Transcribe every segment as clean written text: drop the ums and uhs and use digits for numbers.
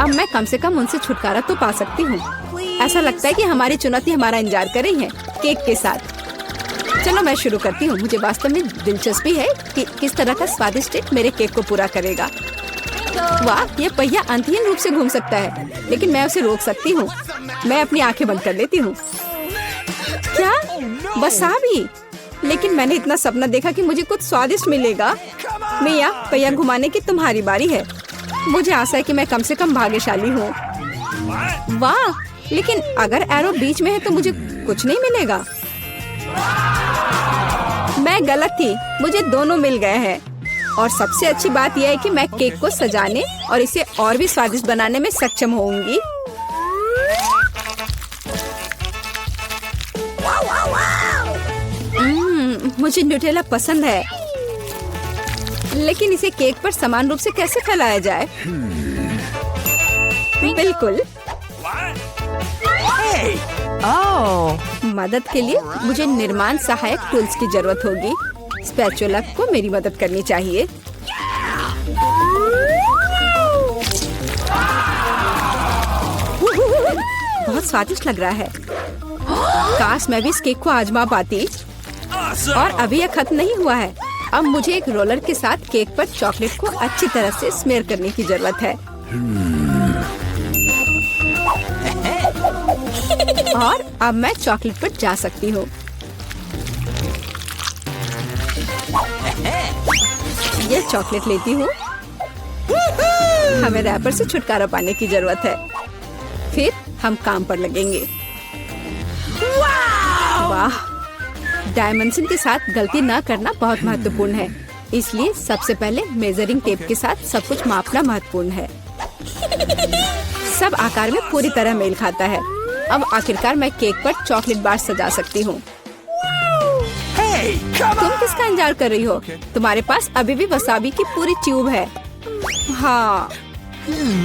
अब मैं कम से कम उनसे छुटकारा तो पा सकती हूँ। ऐसा लगता है कि हमारी चुनौती हमारा इंतजार कर रही है केक के साथ। चलो मैं शुरू करती हूँ। मुझे वास्तव में दिलचस्पी है कि किस तरह का स्वादिष्ट केक मेरे केक को पूरा करेगा। वाह, ये पहिया अंतहीन रूप से घूम सकता है, लेकिन मैं उसे रोक सकती हूँ। मैं अपनी आंखें बंद कर लेती हूँ। क्या वसाबी? लेकिन मैंने इतना सपना देखा कि मुझे कुछ स्वादिष्ट मिलेगा। मिया, पहिया घुमाने की तुम्हारी बारी है। मुझे आशा है कि मैं कम से कम भाग्यशाली हूँ। वाह, लेकिन अगर एरो बीच में है तो मुझे कुछ नहीं मिलेगा। मैं गलत थी, मुझे दोनों मिल गए हैं। और सबसे अच्छी बात यह है कि मैं केक को सजाने और इसे और भी स्वादिष्ट बनाने में सक्षम होंगी। मुझे न्यूटेला पसंद है, लेकिन इसे केक पर समान रूप से कैसे फैलाया जाए? बिल्कुल। मदद के लिए मुझे निर्माण सहायक टूल्स की जरूरत होगी। स्पैचुला को मेरी मदद करनी चाहिए। बहुत स्वादिष्ट लग रहा है। काश मैं भी इस केक को आजमा पाती। और अभी यह खत्म नहीं हुआ है। अब मुझे एक रोलर के साथ केक पर चॉकलेट को अच्छी तरह से स्मेयर करने की जरूरत है। और अब मैं चॉकलेट पर जा सकती हूँ। यह चॉकलेट लेती हूँ। हमें रैपर से छुटकारा पाने की जरूरत है। फिर हम काम पर लगेंगे। वाह, डायमेंशन के साथ गलती न करना बहुत महत्वपूर्ण है। इसलिए सबसे पहले मेजरिंग टेप के साथ सब कुछ मापना महत्वपूर्ण है। सब आकार में पूरी तरह मेल खाता है। अब आखिरकार मैं केक पर चॉकलेट बार सजा सकती हूँ। तुम किसका इंतजार कर रही हो? तुम्हारे पास अभी भी वसाबी की पूरी ट्यूब है। हाँ,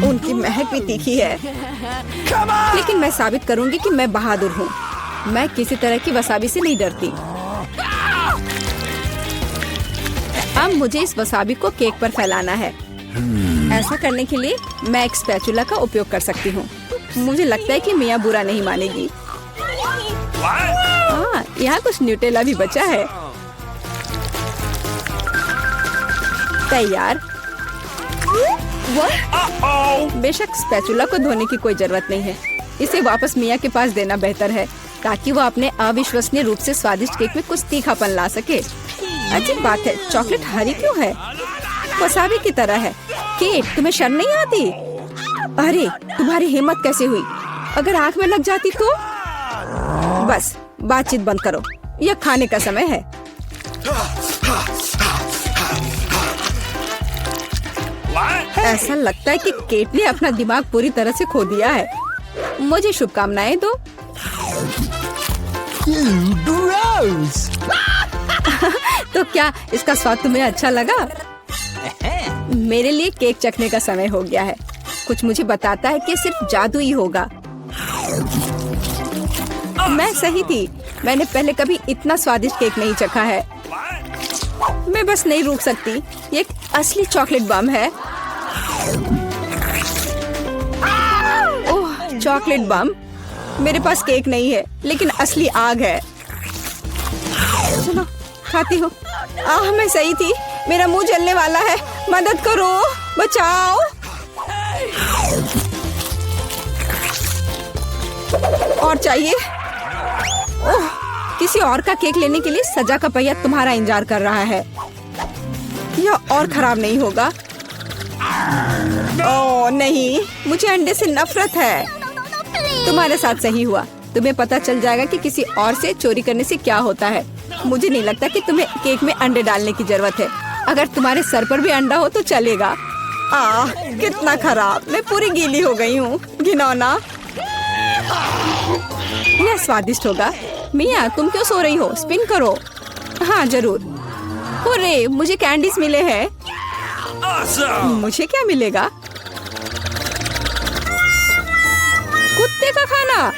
उनकी महक भी तीखी है। लेकिन मैं साबित करूंगी कि मैं बहादुर हूँ। मैं किसी तरह की वसाबी से नहीं डरती। अब मुझे इस वसाबी को केक पर फैलाना है। ऐसा करने के लिए मैं एक स्पैचुला का उपयोग कर सकती हूँ। मुझे लगता है कि मिया बुरा नहीं मानेगी। हाँ, यहाँ कुछ न्यूटेला भी बचा है। तैयार। बेशक स्पैचुला को धोने की कोई जरूरत नहीं है। इसे वापस मिया के पास देना बेहतर है, ताकि वो अपने अविश्वसनीय रूप से स्वादिष्ट केक में कुछ तीखापन ला सके। अजीब बात है, चॉकलेट हरी क्यों है? वसाबी की तरह है। केट, तुम्हें शर्म नहीं आती? अरे, तुम्हारी हिम्मत कैसे हुई? अगर आँख में लग जाती तो? बस, बातचीत बंद करो। यह खाने का समय है। ऐसा लगता है कि केट ने अपना दिमाग पूरी तरह से खो दिया है। मुझे शुभकामनाएं दो। तो क्या इसका स्वाद तुम्हें अच्छा लगा? मेरे लिए केक चखने का समय हो गया है। कुछ मुझे बताता है कि सिर्फ जादू ही होगा। मैं सही थी। मैंने पहले कभी इतना स्वादिष्ट केक नहीं चखा है। मैं बस नहीं रुक सकती। ये एक असली चॉकलेट बम है। ओह, चॉकलेट बम। मेरे पास केक नहीं है, लेकिन असली आग है। चलो, खाती हूँ। मैं सही थी। मेरा मुंह जलने वाला है। मदद करो, बचाओ। और चाहिए? ओह, किसी और का केक लेने के लिए सजा का पहिया तुम्हारा इंतजार कर रहा है। यह और खराब नहीं होगा। ओह नहीं, मुझे अंडे से नफरत है। तुम्हारे साथ सही हुआ। तुम्हें पता चल जाएगा कि किसी और से चोरी करने से क्या होता है। मुझे नहीं लगता कि तुम्हें केक में अंडे डालने की जरूरत है। अगर तुम्हारे सर पर भी अंडा हो तो चलेगा। कितना खराब। मैं पूरी गीली हो गई हूँ। घिनौना। यह स्वादिष्ट होगा। मिया, तुम क्यों सो रही हो? स्पिन करो। हाँ जरूर। हुर्रे, मुझे कैंडीज मिले हैं। मुझे क्या मिलेगा? कुत्ते का खाना।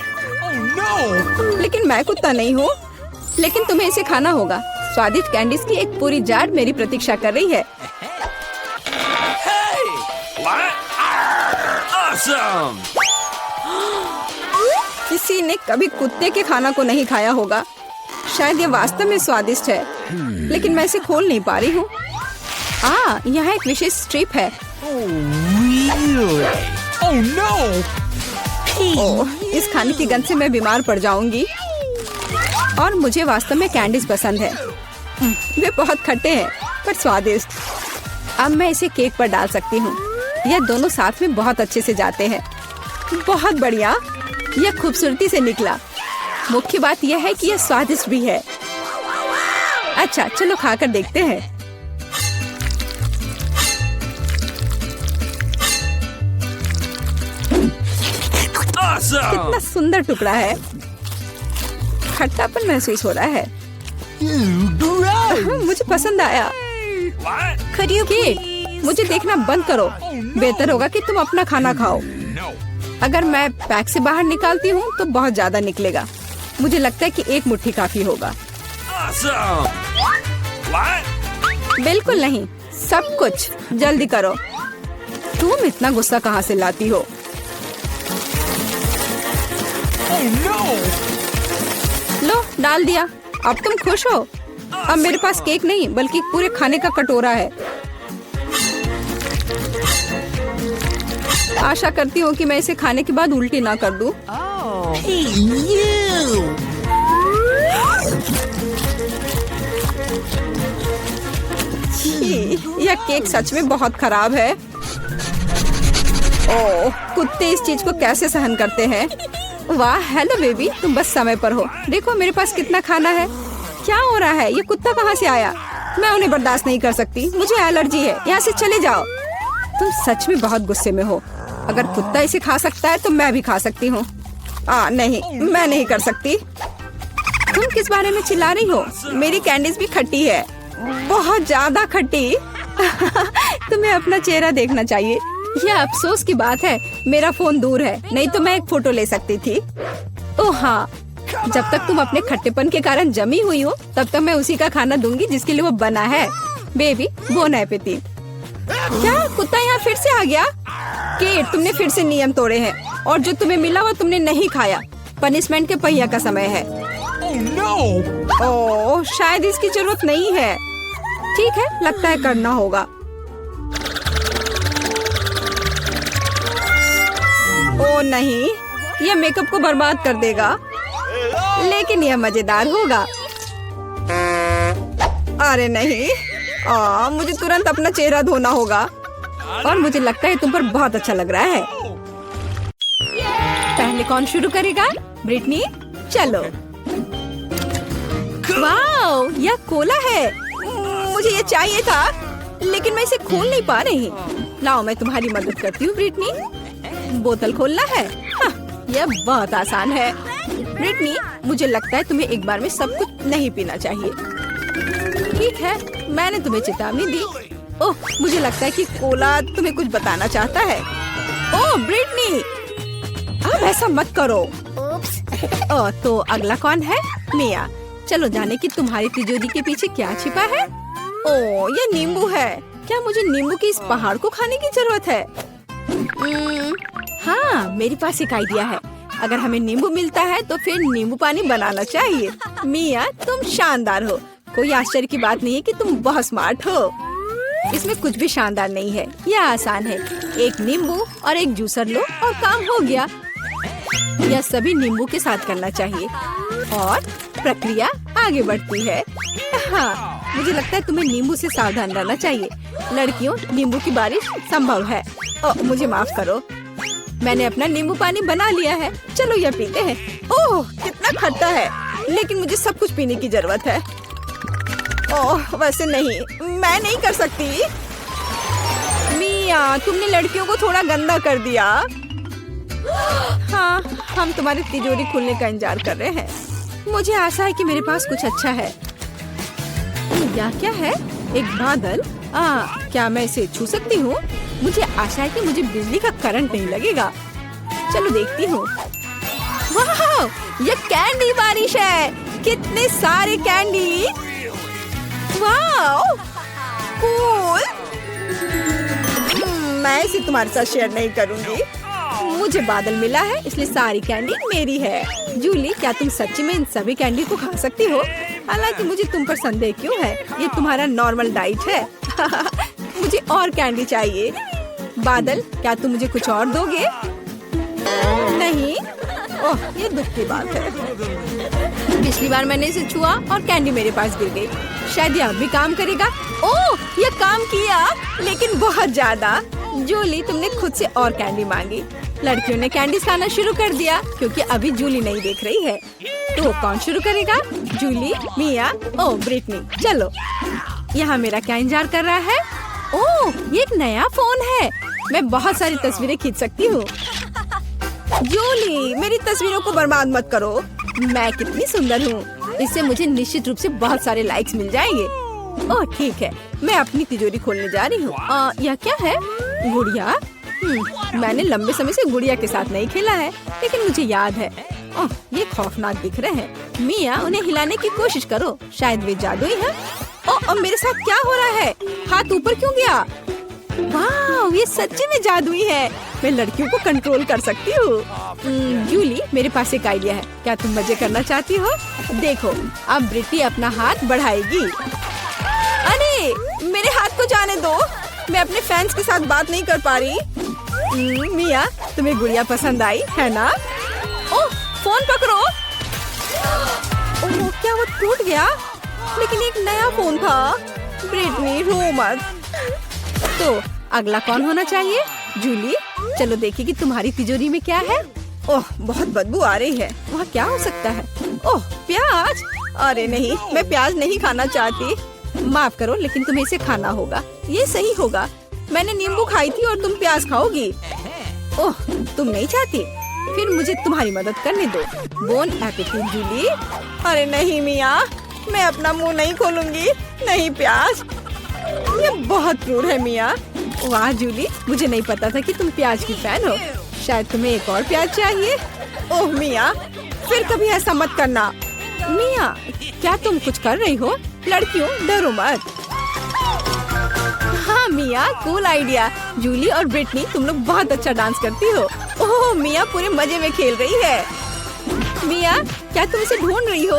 लेकिन मैं कुत्ता नहीं हूँ। लेकिन तुम्हें इसे खाना होगा। स्वादिष्ट कैंडीज की एक पूरी जार मेरी प्रतीक्षा कर रही है। Awesome! किसी ने कभी कुत्ते के खाना को नहीं खाया होगा। शायद ये वास्तव में स्वादिष्ट है, लेकिन मैं इसे खोल नहीं पा रही हूँ। यहाँ एक विशेष स्ट्रिप है। Really? Oh no! ओह, इस खाने की गंध से मैं बीमार पड़ जाऊंगी। और मुझे वास्तव में कैंडीज पसंद है। वे बहुत खट्टे हैं पर स्वादिष्ट। अब मैं इसे केक पर डाल सकती हूँ। यह दोनों साथ में बहुत अच्छे से जाते हैं। बहुत बढ़िया, यह खूबसूरती से निकला। मुख्य बात यह है कि यह स्वादिष्ट भी है। अच्छा, चलो खाकर देखते हैं। Awesome! कितना सुंदर टुकड़ा है। खट्टापन महसूस हो रहा है। मुझे पसंद आया। What? केक, मुझे देखना बंद करो। बेहतर होगा कि तुम अपना खाना खाओ। No. अगर मैं पैक से बाहर निकालती हूँ तो बहुत ज्यादा निकलेगा। मुझे लगता है कि एक मुट्ठी काफी होगा। Awesome! What? बिल्कुल नहीं, सब कुछ जल्दी करो। तुम इतना गुस्सा कहाँ से लाती हो? Oh no! लो, डाल दिया। अब तुम खुश हो? अब मेरे पास केक नहीं बल्कि पूरे खाने का कटोरा है। आशा करती हूँ कि मैं इसे खाने के बाद उल्टी ना कर दूं। Hey you! यह केक सच में बहुत खराब है। ओह, कुत्ते इस चीज को कैसे सहन करते हैं? वाह, हेलो बेबी, तुम बस समय पर हो। देखो मेरे पास कितना खाना है। क्या हो रहा है? ये कुत्ता कहाँ से आया? मैं उन्हें बर्दाश्त नहीं कर सकती। मुझे एलर्जी है। यहाँ से चले जाओ। तुम सच में बहुत गुस्से में हो। अगर कुत्ता इसे खा सकता है तो मैं भी खा सकती हूँ। नहीं, मैं नहीं कर सकती। तुम किस बारे में चिल्ला रही हो? मेरी कैंडीज भी खट्टी है, बहुत ज्यादा खट्टी। तुम्हें अपना चेहरा देखना चाहिए। यह अफसोस की बात है, मेरा फोन दूर है, नहीं तो मैं एक फोटो ले सकती थी। ओह हाँ, जब तक तुम अपने खट्टेपन के कारण जमी हुई हो तब तक मैं उसी का खाना दूंगी जिसके लिए वो बना है। Baby, bone appétit. क्या कुत्ता यहाँ फिर से आ गया? केट, तुमने फिर से नियम तोड़े हैं और जो तुम्हें मिला वो तुमने नहीं खाया। पनिशमेंट के पहिया का समय है। Oh no! ओह, शायद इसकी जरूरत नहीं है। ठीक है, लगता है करना होगा। ओह नहीं, यह मेकअप को बर्बाद कर देगा, लेकिन यह मजेदार होगा। अरे नहीं, मुझे तुरंत अपना चेहरा धोना होगा। और मुझे लगता है तुम पर बहुत अच्छा लग रहा है। पहले कौन शुरू करेगा? ब्रिटनी, चलो। वाओ, यह कोला है। मुझे ये चाहिए था, लेकिन मैं इसे खोल नहीं पा रही। लाओ, मैं तुम्हारी मदद करती हूँ ब्रिटनी। बोतल खोलना है। यह बहुत आसान है। ब्रिटनी, मुझे लगता है तुम्हें एक बार में सब कुछ नहीं पीना चाहिए। ठीक है, मैंने तुम्हें चेतावनी दी। ओह, मुझे लगता है कि कोला तुम्हें कुछ बताना चाहता है। ओह ब्रिटनी, अब ऐसा मत करो। ओह, तो अगला कौन है? मिया, चलो जाने कि तुम्हारी तिजोरी के पीछे क्या छिपा है। ओह, ये नींबू है। क्या मुझे नींबू की इस पहाड़ को खाने की जरूरत है? हाँ, मेरे पास एक आइडिया है। अगर हमें नींबू मिलता है तो फिर नींबू पानी बनाना चाहिए। मिया, तुम शानदार हो। कोई आश्चर्य की बात नहीं है कि तुम बहुत स्मार्ट हो। इसमें कुछ भी शानदार नहीं है, यह आसान है। एक नींबू और एक जूसर लो और काम हो गया। यह सभी नींबू के साथ करना चाहिए और प्रक्रिया आगे बढ़ती है। हाँ, मुझे लगता है तुम्हें नींबू से सावधान रहना चाहिए। लड़कियों, नींबू की बारिश संभव है। मुझे माफ करो, मैंने अपना नींबू पानी बना लिया है। चलो यह पीते हैं। ओह, कितना खट्टा है, लेकिन मुझे सब कुछ पीने की जरूरत है। ओह, वैसे नहीं, मैं नहीं कर सकती। मिया, तुमने लड़कियों को थोड़ा गंदा कर दिया। हाँ, हम तुम्हारी तिजोरी खुलने का इंतजार कर रहे हैं। मुझे आशा है कि मेरे पास कुछ अच्छा है। यह क्या है? एक बादल। क्या मैं इसे छू सकती हूँ? मुझे आशा है कि मुझे बिजली का करंट नहीं लगेगा। चलो देखती हूँ। वाह, ये कैंडी बारिश है। कितने सारे कैंडी। वाह, कूल। मैं इसे तुम्हारे साथ शेयर नहीं करूँगी। मुझे बादल मिला है, इसलिए सारी कैंडी मेरी है। जूली, क्या तुम सच्ची में इन सभी कैंडी को खा सकती हो? हालांकि मुझे तुम पर संदेह क्यों है? ये तुम्हारा नॉर्मल डाइट है। मुझे और कैंडी चाहिए। बादल, क्या तुम मुझे कुछ और दोगे? नहीं। ओह, ये दुख की बात है। पिछली बार मैंने इसे छुआ और कैंडी मेरे पास गिर गई। शायद ये अब भी काम करेगा। ओह, ये काम किया, लेकिन बहुत ज्यादा। जूली, तुमने खुद से और कैंडी मांगी। लड़कियों ने कैंडी खाना शुरू कर दिया क्योंकि अभी जूली नहीं देख रही है। तो कौन शुरू करेगा? जूली, मिया, ओह ब्रिटनी। चलो, यहाँ मेरा क्या इंतजार कर रहा है? ओह, ये एक नया फोन है। मैं बहुत सारी तस्वीरें खींच सकती हूँ। जूली, मेरी तस्वीरों को बर्बाद मत करो। मैं कितनी सुंदर हूँ। इससे मुझे निश्चित रूप से बहुत सारे लाइक्स मिल जाएंगे। ओह ठीक है, मैं अपनी तिजोरी खोलने जा रही हूँ। यह क्या है? गुड़िया? मैंने लंबे समय से गुड़िया के साथ नहीं खेला है, लेकिन मुझे याद है। ओह, ये खौफनाक दिख रहे हैं। मिया, उन्हें हिलाने की कोशिश करो, शायद वे जादुई हैं। ओह, मेरे साथ क्या हो रहा है? हाथ ऊपर क्यों गया? वाह, ये सच्ची में जादुई है। मैं लड़कियों को कंट्रोल कर सकती हूँ। जूली, मेरे पास एक आइडिया है। क्या तुम मजे करना चाहती हो? देखो, अब ब्रिटी अपना हाथ बढ़ाएगी। अरे, मेरे हाथ को जाने दो। मैं अपने फैंस के साथ बात नहीं कर पा रही। मिया, तुम्हें गुड़िया पसंद आई है ना? ओह, फोन पकड़ो। ओह, क्या वो टूट गया? लेकिन एक नया फोन था। ब्रिटनी, रो मत। तो अगला कौन होना चाहिए? जूली, चलो देखिए कि तुम्हारी तिजोरी में क्या है। ओह, बहुत बदबू आ रही है। वहाँ क्या हो सकता है? ओह, प्याज। अरे नहीं, मैं प्याज नहीं खाना चाहती। माफ करो, लेकिन तुम्हें इसे खाना होगा। ये सही होगा। मैंने नींबू खाई थी और तुम प्याज खाओगी। ओह, तुम नहीं चाहती? फिर मुझे तुम्हारी मदद करने दो। Bon appetit Julie. अरे नहीं मिया, मैं अपना मुंह नहीं खोलूंगी। नहीं प्याज। ये बहुत क्रूर है मिया। वाह जूली, मुझे नहीं पता था कि तुम प्याज की फैन हो। शायद तुम्हें एक और प्याज चाहिए। ओह मिया, फिर कभी ऐसा मत करना। मिया, क्या तुम कुछ कर रही हो? लड़कियों, डरो मत। हाँ मिया, कूल आइडिया। जूली और ब्रिटनी, तुम लोग बहुत अच्छा डांस करती हो। ओह, मिया पूरे मजे में खेल रही है। मिया, क्या तुम इसे ढूंढ रही हो?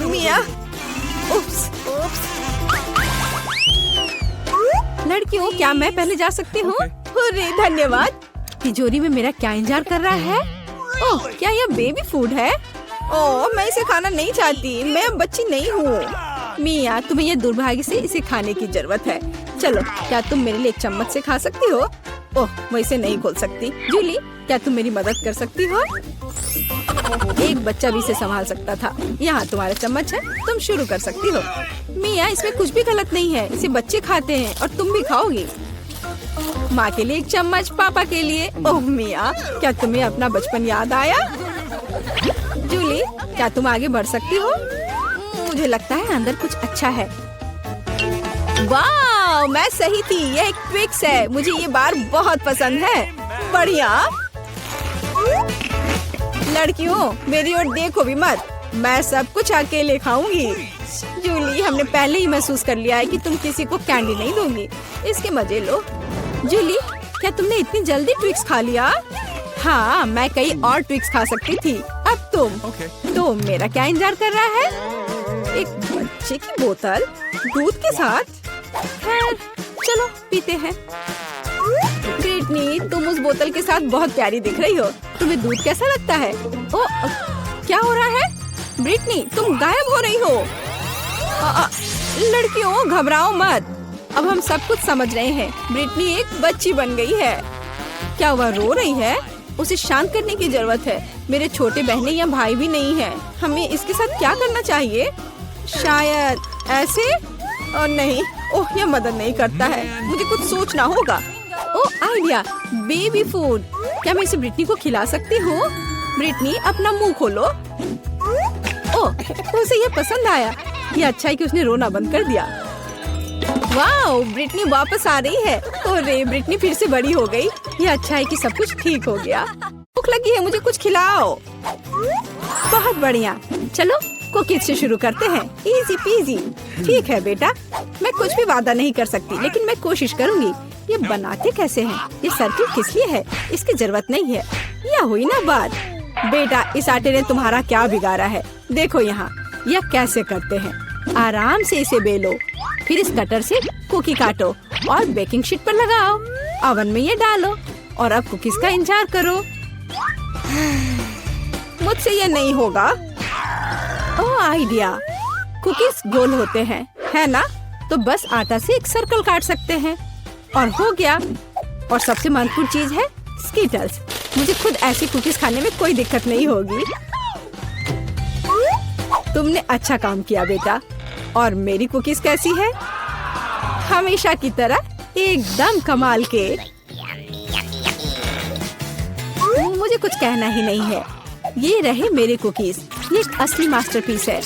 मिया, उप्स, उप्स। लड़कियों, क्या मैं पहले जा सकती हूँ? अरे धन्यवाद। तिजोरी में मेरा क्या इंतजार कर रहा है? ओह, क्या यह बेबी फूड है? ओह, मैं इसे खाना नहीं चाहती। मैं अब बच्ची नहीं हूँ। मिया, तुम्हें ये दुर्भाग्य से इसे खाने की जरूरत है। चलो, क्या तुम मेरे लिए एक चम्मच से खा सकती हो? ओह, मैं इसे नहीं खोल सकती। जूली, क्या तुम मेरी मदद कर सकती हो? एक बच्चा भी इसे संभाल सकता था। यहाँ तुम्हारा चम्मच है, तुम शुरू कर सकती हो। मिया, इसमें कुछ भी गलत नहीं है। इसे बच्चे खाते हैं और तुम भी खाओगी। माँ के लिए एक चम्मच, पापा के लिए। ओह मिया, क्या तुम्हें अपना बचपन याद आया? जूली, क्या तुम आगे बढ़ सकती हो? मुझे लगता है अंदर कुछ अच्छा है। वाह, मैं सही थी। यह एक ट्विक्स है। मुझे ये बार बहुत पसंद है। बढ़िया। लड़कियों, मेरी ओर देखो भी मत। मैं सब कुछ अकेले खाऊंगी। जूली, हमने पहले ही महसूस कर लिया है कि तुम किसी को कैंडी नहीं दोगी। इसके मजे लो। जूली, क्या तुमने इतनी जल्दी ट्विक्स खा लिया? हाँ, मैं कई और ट्विक्स खा सकती थी। अब तुम। तो मेरा क्या इंतजार कर रहा है? एक बच्चे की बोतल दूध के साथ? खैर, चलो पीते हैं। ब्रिटनी, तुम उस बोतल के साथ बहुत प्यारी दिख रही हो। तुम्हें दूध कैसा लगता है? ओह, क्या हो रहा है? ब्रिटनी, तुम गायब हो रही हो। लड़कियों, घबराओ मत। अब हम सब कुछ समझ रहे हैं। ब्रिटनी एक बच्ची बन गई है। क्या वह रो रही है? उसे शांत करने की जरूरत है। मेरे छोटे बहनें या भाई भी नहीं हैं। हमें इसके साथ क्या करना चाहिए? शायद ऐसे? और नहीं, ओह, यह मदद नहीं करता है। मुझे कुछ सोचना होगा। ओह, आइडिया, बेबी फूड। क्या मैं इसे ब्रिटनी को खिला सकती हूँ? ब्रिटनी, अपना मुंह खोलो। ओह, तो उसे यह पसंद आया। ये अच्छा है कि उसने रोना बंद कर दिया। वाह, ब्रिटनी वापस आ रही है। अरे, ब्रिटनी फिर से बड़ी हो गई। ये अच्छा है कि सब कुछ ठीक हो गया। भूख लगी है, मुझे कुछ खिलाओ। बहुत बढ़िया। चलो, कुकीज से शुरू करते हैं। Easy PG. ठीक है बेटा, मैं कुछ भी वादा नहीं कर सकती, लेकिन मैं कोशिश करूंगी। ये बनाते कैसे हैं? ये सर्किल किस लिए है? इसकी जरूरत नहीं है। यह हुई ना बात। बेटा, इस आटे ने तुम्हारा क्या बिगाड़ा है? देखो यहाँ, यह कैसे करते हैं। आराम से इसे बेलो, फिर इस कटर से कुकी काटो और बेकिंग शीट पर लगाओ। ओवन में ये डालो और अब कुकीज का इंतजार करो। मुझसे ये नहीं होगा। ओह आइडिया, कुकीज गोल होते हैं, है ना? तो बस आटा से एक सर्कल काट सकते हैं और हो गया। और सबसे महत्वपूर्ण चीज है स्कीटल्स। मुझे खुद ऐसी कुकीज खाने में कोई दिक्कत नहीं होगी। तुमने अच्छा काम किया बेटा। और मेरी कुकीज कैसी है? हमेशा की तरह एकदम कमाल के। मुझे कुछ कहना ही नहीं है। ये रहे मेरे कुकीज। ये एक असली मास्टरपीस है।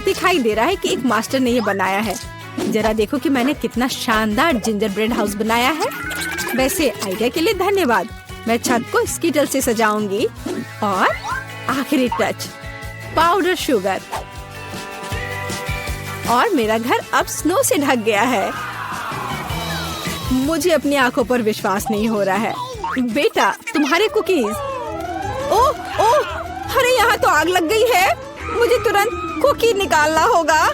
दिखाई दे रहा है कि एक मास्टर ने ये बनाया है। जरा देखो कि मैंने कितना शानदार जिंजर ब्रेड हाउस बनाया है। वैसे आइडिया के लिए धन्यवाद। मैं छत को स्कीटल से सजाऊंगी। और आखिरी टच, पाउडर शुगर। और मेरा घर अब स्नो से ढक गया है। मुझे अपनी आंखों पर विश्वास नहीं हो रहा है। बेटा, तुम्हारे कुकीज। ओह ओह, अरे यहाँ तो आग लग गई है। मुझे तुरंत कुकी निकालना होगा।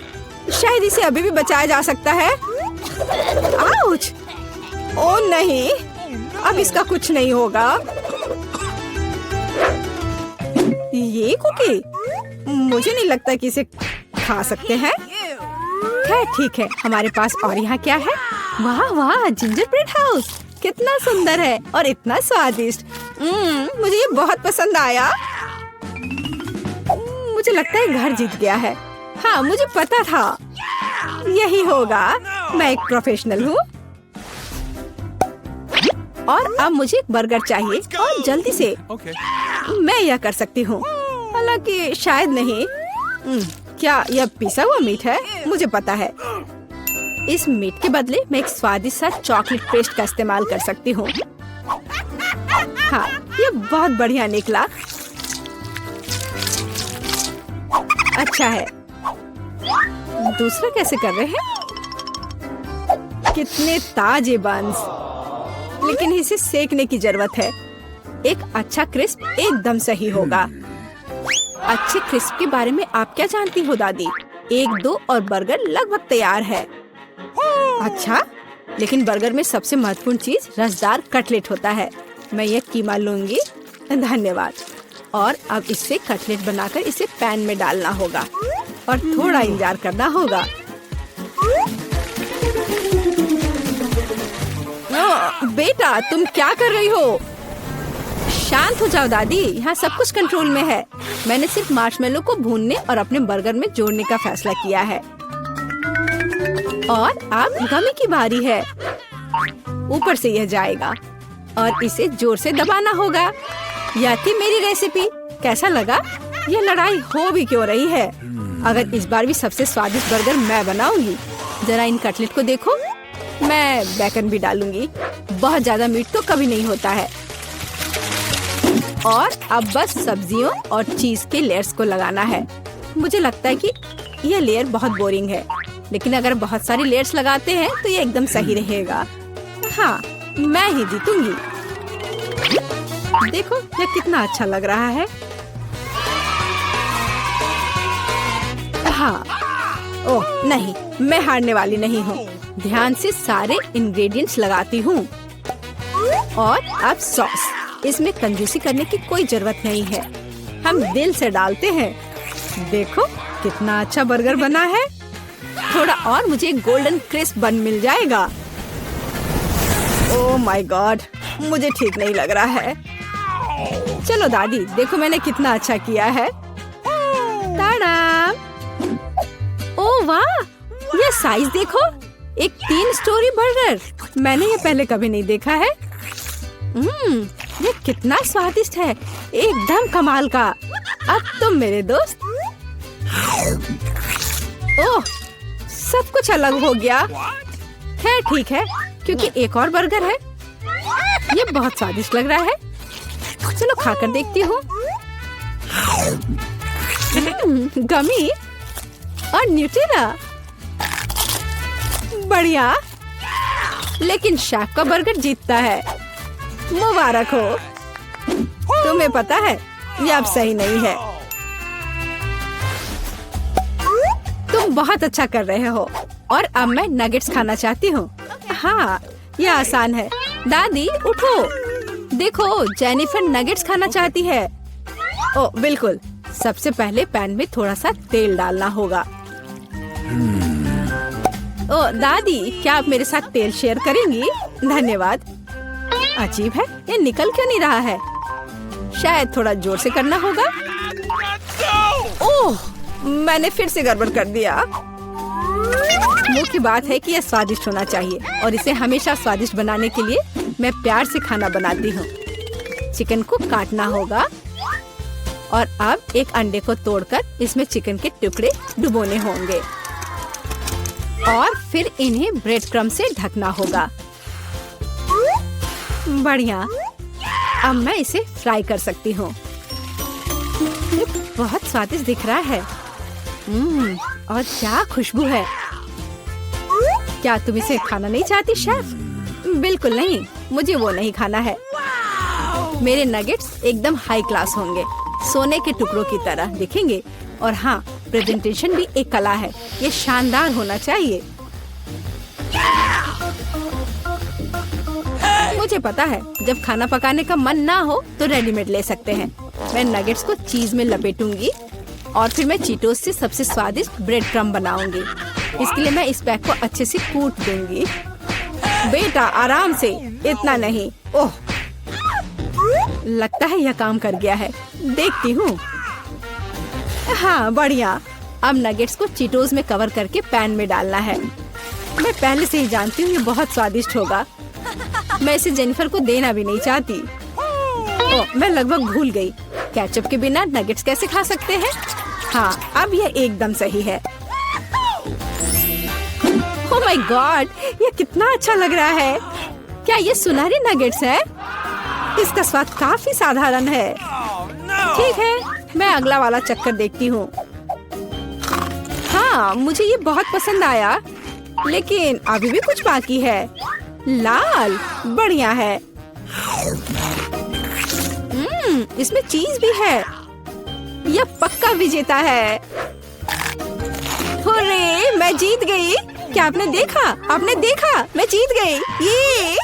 शायद इसे अभी भी बचाया जा सकता है। आउच! ओह नहीं, अब इसका कुछ नहीं होगा। ये कुकी, मुझे नहीं लगता कि इसे खा सकते हैं। खैर ठीक है, हमारे पास और यहाँ क्या है? वाह वाह, जिंजर ब्रेड हाउस कितना सुंदर है और इतना स्वादिष्ट। मुझे ये बहुत पसंद आया। मुझे लगता है घर जीत गया है। हाँ, मुझे पता था यही होगा। मैं एक प्रोफेशनल हूँ। और अब मुझे एक बर्गर चाहिए और जल्दी से। मैं यह कर सकती हूँ, हालांकि शायद नहीं। क्या यह पिसा हुआ मीट है? मुझे पता है। इस मीट के बदले मैं एक स्वादिष्ट सा चॉकलेट पेस्ट का इस्तेमाल कर सकती हूँ। हाँ, ये बहुत बढ़िया निकला। अच्छा है। दूसरा कैसे कर रहे हैं? कितने ताजे बंस, लेकिन इसे सेकने की जरूरत है। एक अच्छा क्रिस्प एकदम सही होगा। अच्छे क्रिस्प के बारे में आप क्या जानती हो दादी? 1-2 और बर्गर लगभग तैयार है। अच्छा, लेकिन बर्गर में सबसे महत्वपूर्ण चीज रसदार कटलेट होता है। मैं ये कीमा लूंगी। धन्यवाद। और अब इससे कटलेट बनाकर इसे पैन में डालना होगा और थोड़ा इंतजार करना होगा। बेटा, तुम क्या कर रही हो? शांत हो जाओ दादी, यहाँ सब कुछ कंट्रोल में है। मैंने सिर्फ मार्शमेलो को भूनने और अपने बर्गर में जोड़ने का फैसला किया है। और अब गमी की बारी है। ऊपर से यह जाएगा और इसे जोर से दबाना होगा। यह थी मेरी रेसिपी। कैसा लगा? यह लड़ाई हो भी क्यों रही है? अगर इस बार भी सबसे स्वादिष्ट बर्गर मैं बनाऊंगी। जरा इन कटलेट को देखो। मैं बेकन भी डालूंगी। बहुत ज्यादा मीट तो कभी नहीं होता है। और अब बस सब्जियों और चीज के लेयर्स को लगाना है। मुझे लगता है कि यह लेयर बहुत बोरिंग है, लेकिन अगर बहुत सारी लेयर्स लगाते हैं तो ये एकदम सही रहेगा। हाँ, मैं ही जीतूंगी। देखो यह कितना अच्छा लग रहा है। हाँ, ओह नहीं, मैं हारने वाली नहीं हूँ। ध्यान से सारे इंग्रेडिएंट्स लगाती हूँ। और अब सॉस। इसमें कंजूसी करने की कोई जरूरत नहीं है। हम दिल से डालते हैं। देखो कितना अच्छा बर्गर बना है। थोड़ा और मुझे गोल्डन क्रिस्प बन मिल जाएगा। ओह माय गॉड, मुझे ठीक नहीं लग रहा है। चलो दादी, देखो मैंने कितना अच्छा किया है। ताड़ा! ओह वाह, ये साइज देखो। एक 3 स्टोरी बर्गर। मैंने ये पहले कभी नहीं देखा है। ये कितना स्वादिष्ट है, एकदम कमाल का। अब तुम मेरे दोस्त। ओह, सब कुछ अलग हो गया। खैर ठीक है, क्योंकि एक और बर्गर है। ये बहुत स्वादिष्ट लग रहा है। चलो खाकर देखती हूँ। गमी और न्यूटेला, बढ़िया। लेकिन शेफ का बर्गर जीतता है। मुबारक हो। तुम्हें पता है ये अब सही नहीं है। तुम बहुत अच्छा कर रहे हो और अब मैं नगेट्स खाना चाहती हूँ। हाँ, ये आसान है। दादी उठो, देखो जेनिफर नगेट्स खाना चाहती है। ओ बिल्कुल, सबसे पहले पैन में थोड़ा सा तेल डालना होगा। ओ दादी, क्या आप मेरे साथ तेल शेयर करेंगी? धन्यवाद। अजीब है, ये निकल क्यों नहीं रहा है? शायद थोड़ा जोर से करना होगा। ओह, मैंने फिर से गड़बड़ कर दिया। मुख्य बात है कि यह स्वादिष्ट होना चाहिए और इसे हमेशा स्वादिष्ट बनाने के लिए मैं प्यार से खाना बनाती हूँ। चिकन को काटना होगा और अब एक अंडे को तोड़कर इसमें चिकन के टुकड़े डुबोने होंगे और फिर इन्हें ब्रेड क्रम्ब से ढकना होगा। बढ़िया, अब मैं इसे फ्राई कर सकती हूँ। ये बहुत स्वादिष्ट दिख रहा है। और क्या खुशबू है। क्या तुम इसे खाना नहीं चाहती शेफ? बिल्कुल नहीं, मुझे वो नहीं खाना है। मेरे नगेट्स एकदम हाई क्लास होंगे, सोने के टुकड़ों की तरह दिखेंगे। और हाँ, प्रेजेंटेशन भी एक कला है, ये शानदार होना चाहिए। मुझे पता है, जब खाना पकाने का मन ना हो तो रेडीमेड ले सकते हैं। मैं नगेट्स को चीज में लपेटूंगी और फिर मैं चीटोस से सबसे स्वादिष्ट ब्रेड क्रम्ब बनाऊंगी। इसके लिए मैं इस पैक को अच्छे से कूट दूंगी। बेटा आराम से, इतना नहीं। ओह, लगता है यह काम कर गया है। देखती हूँ। हाँ बढ़िया। अब नगेट्स को चीटोस में कवर करके पैन में डालना है। मैं पहले से ही जानती हूँ ये बहुत स्वादिष्ट होगा। मैं इसे जेनिफर को देना भी नहीं चाहती। ओह, मैं लगभग भूल गई, केचप के बिना नगेट्स कैसे खा सकते हैं? हाँ, अब यह एकदम सही है। ओह माय गॉड, ये कितना अच्छा लग रहा है। क्या ये सुनहरे नगेट्स है? इसका स्वाद काफी साधारण है। ठीक है, मैं अगला वाला चक्कर देखती हूँ। हाँ, मुझे ये बहुत पसंद आया, लेकिन अभी भी कुछ बाकी है। लाल, बढ़िया है। इसमें चीज भी है। यह पक्का विजेता है। हुर्रे, मैं जीत गई। क्या आपने देखा? आपने देखा? मैं जीत गई। ये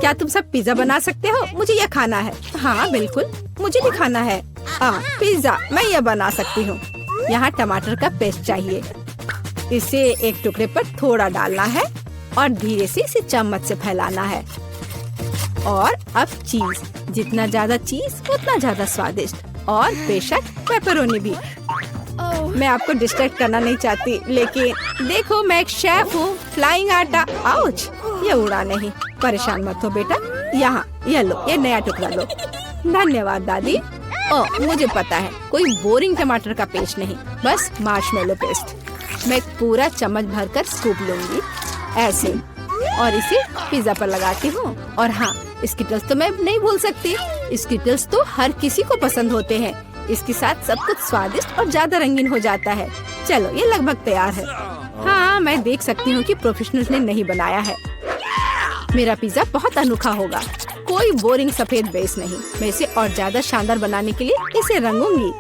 क्या तुम सब पिज्जा बना सकते हो? मुझे यह खाना है। हाँ बिल्कुल, मुझे भी खाना है। पिज्जा मैं यह बना सकती हूँ। यहाँ टमाटर का पेस्ट चाहिए। इसे एक टुकड़े पर थोड़ा डालना है और धीरे से इसे चम्मच से फैलाना है। और अब चीज, जितना ज्यादा चीज उतना ज्यादा स्वादिष्ट। और बेशक पेपरोनी भी। मैं आपको डिस्ट्रैक्ट करना नहीं चाहती, लेकिन देखो मैं एक शेफ हूँ। फ्लाइंग आटा, आउच, ये उड़ा नहीं। परेशान मत हो बेटा। यहाँ ये लो, ये नया टुकड़ा लो। धन्यवाद दादी। ओह, मुझे पता है, कोई बोरिंग टमाटर का पेस्ट नहीं, बस मार्शमेलो पेस्ट। मैं पूरा चम्मच भरकर स्कूप लूंगी ऐसे और इसे पिज्जा पर लगाती हूँ। और हाँ, स्किटल्स तो मैं नहीं भूल सकती। स्किटल्स तो हर किसी को पसंद होते हैं। इसके साथ सब कुछ स्वादिष्ट और ज्यादा रंगीन हो जाता है। चलो, ये लगभग तैयार है। हाँ, मैं देख सकती हूँ कि प्रोफेशनल्स ने नहीं बनाया है। मेरा पिज्जा बहुत अनोखा होगा, कोई बोरिंग सफेद बेस नहीं। मैं इसे और ज्यादा शानदार बनाने के लिए इसे रंगूंगी।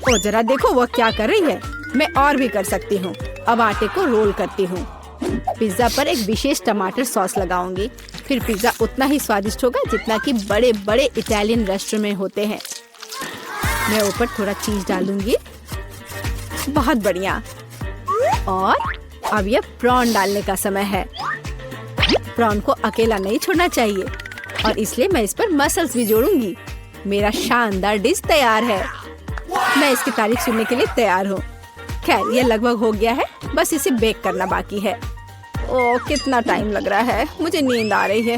ओ जरा देखो वो क्या कर रही है। मैं और भी कर सकती हूँ। अब आटे को रोल करती हूँ। पिज्जा पर एक विशेष टमाटर सॉस लगाऊंगी। फिर पिज्जा उतना ही स्वादिष्ट होगा जितना कि बड़े बड़े इटालियन रेस्टोरेंट में होते हैं। मैं ऊपर थोड़ा चीज डालूंगी। बहुत बढ़िया। और अब यह प्रॉन डालने का समय है। प्रॉन को अकेला नहीं छोड़ना चाहिए और इसलिए मैं इस पर मसल्स भी जोड़ूंगी। मेरा शानदार डिश तैयार है। मैं इसकी तारीफ सुनने के लिए तैयार हूँ। खैर, ये लगभग हो गया है, बस इसे बेक करना बाकी है। ओह, कितना टाइम लग रहा है, मुझे नींद आ रही है।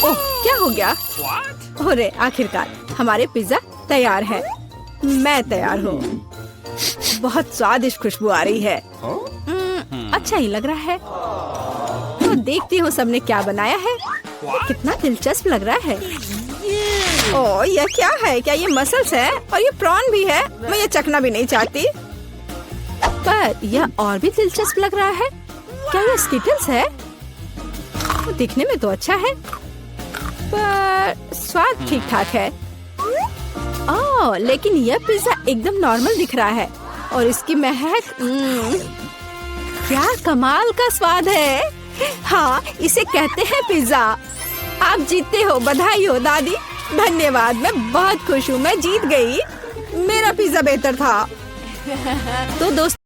ओह, क्या हो गया? अरे आखिरकार हमारे पिज्जा तैयार है। मैं तैयार हूँ। बहुत स्वादिष्ट खुशबू आ रही है। अच्छा ही लग रहा है। तो देखती हूँ सबने क्या बनाया है। ये कितना दिलचस्प लग रहा है। ओह, यह क्या है? क्या ये मसल्स है? और ये प्रॉन भी है। मैं ये चखना भी नहीं चाहती। पर यह और भी दिलचस्प लग रहा है। क्या ये स्किटल्स है? वो दिखने में तो अच्छा है, पर स्वाद ठीक ठाक है। ओह, लेकिन यह पिज्जा एकदम नॉर्मल दिख रहा है और इसकी महक क्या कमाल का स्वाद है। हाँ, इसे कहते हैं पिज्जा। आप जीतते हो, बधाई हो दादी। धन्यवाद, मैं बहुत खुश हूँ, मैं जीत गई। मेरा पिज्जा बेहतर था। तो दोस्तों